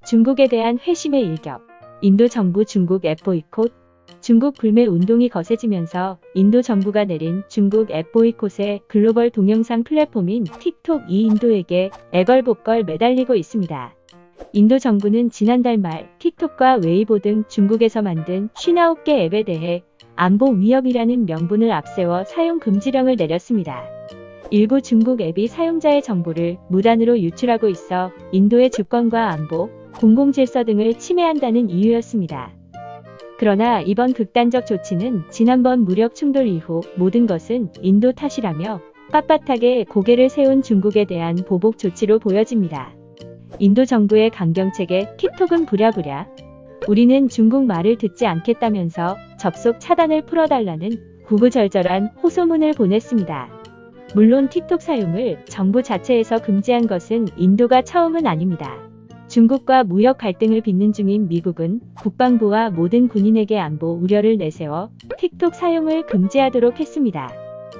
중국에 대한 회심의 일격. 인도 정부 중국 앱 보이콧. 중국 불매 운동이 거세지면서 인도 정부가 내린 중국 앱 보이콧의 글로벌 동영상 플랫폼인 틱톡 이 인도에게 애걸복걸 매달리고 있습니다. 인도 정부는 지난달 말 틱톡과 웨이보 등 중국에서 만든 59개 앱에 대해 안보 위협이라는 명분을 앞세워 사용 금지령을 내렸습니다. 일부 중국 앱이 사용자의 정보를 무단으로 유출하고 있어 인도의 주권과 안보, 공공질서 등을 침해한다는 이유였습니다. 그러나 이번 극단적 조치는 지난번 무력 충돌 이후 모든 것은 인도 탓이라며 빳빳하게 고개를 세운 중국에 대한 보복 조치로 보여집니다. 인도 정부의 강경책에 틱톡은 부랴부랴 우리는 중국 말을 듣지 않겠다면서 접속 차단을 풀어달라는 구구절절한 호소문을 보냈습니다. 물론 틱톡 사용을 정부 자체에서 금지한 것은 인도가 처음은 아닙니다. 중국과 무역 갈등을 빚는 중인 미국은 국방부와 모든 군인에게 안보 우려를 내세워 틱톡 사용을 금지하도록 했습니다.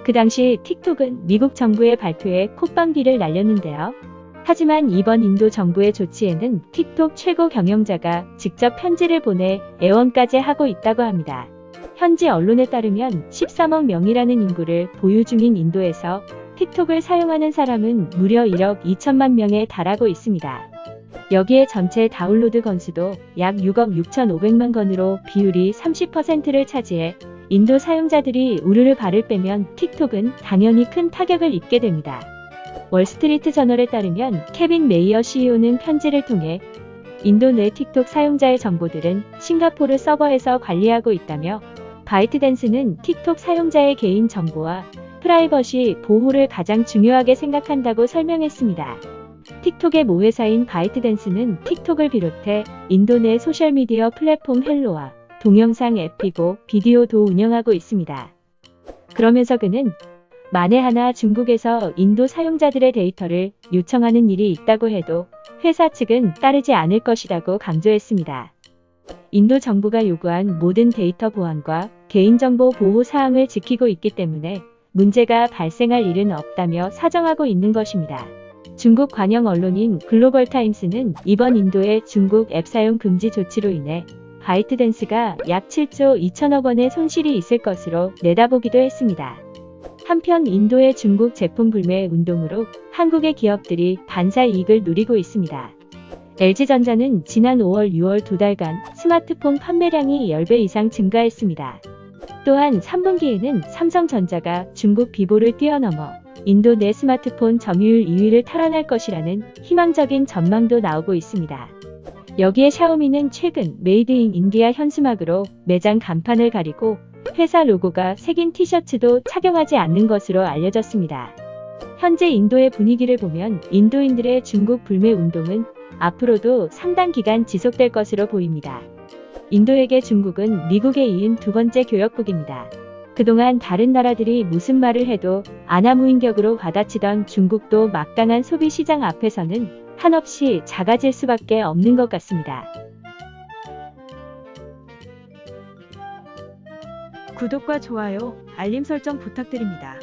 그 당시 틱톡은 미국 정부의 발표에 콧방귀를 날렸는데요. 하지만 이번 인도 정부의 조치에는 틱톡 최고 경영자가 직접 편지를 보내 애원까지 하고 있다고 합니다. 현지 언론에 따르면 13억 명이라는 인구를 보유 중인 인도에서 틱톡을 사용하는 사람은 무려 1억 2천만 명에 달하고 있습니다. 여기에 전체 다운로드 건수도 약 6억 6,500만 건으로 비율이 30%를 차지해 인도 사용자들이 우르르 발을 빼면 틱톡은 당연히 큰 타격을 입게 됩니다. 월스트리트 저널에 따르면 케빈 메이어 CEO는 편지를 통해 인도 내 틱톡 사용자의 정보들은 싱가포르 서버에서 관리하고 있다며 바이트댄스는 틱톡 사용자의 개인 정보와 프라이버시 보호를 가장 중요하게 생각한다고 설명했습니다. 틱톡의 모회사인 바이트댄스는 틱톡을 비롯해 인도 내 소셜미디어 플랫폼 헬로와 동영상 앱 비고 비디오도 운영하고 있습니다. 그러면서 그는 만에 하나 중국에서 인도 사용자들의 데이터를 요청하는 일이 있다고 해도 회사 측은 따르지 않을 것이라고 강조했습니다. 인도 정부가 요구한 모든 데이터 보안과 개인정보 보호 사항을 지키고 있기 때문에 문제가 발생할 일은 없다며 사정하고 있는 것입니다. 중국 관영 언론인 글로벌타임스는 이번 인도의 중국 앱 사용 금지 조치로 인해 바이트댄스가 약 7조 2천억 원의 손실이 있을 것으로 내다보기도 했습니다. 한편 인도의 중국 제품 불매 운동으로 한국의 기업들이 반사 이익을 누리고 있습니다. LG전자는 지난 5월, 6월 두 달간 스마트폰 판매량이 10배 이상 증가했습니다. 또한 3분기에는 삼성전자가 중국 비보를 뛰어넘어 인도 내 스마트폰 점유율 2위를 탈환할 것이라는 희망적인 전망도 나오고 있습니다. 여기에 샤오미는 최근 메이드 인 인디아 현수막으로 매장 간판을 가리고 회사 로고가 새긴 티셔츠도 착용하지 않는 것으로 알려졌습니다. 현재 인도의 분위기를 보면 인도인들의 중국 불매 운동은 앞으로도 상당 기간 지속될 것으로 보입니다. 인도에게 중국은 미국에 이은 두 번째 교역국입니다. 그동안 다른 나라들이 무슨 말을 해도 안하무인격으로 받아치던 중국도 막강한 소비 시장 앞에서는 한없이 작아질 수밖에 없는 것 같습니다. 구독과 좋아요, 알림 설정 부탁드립니다.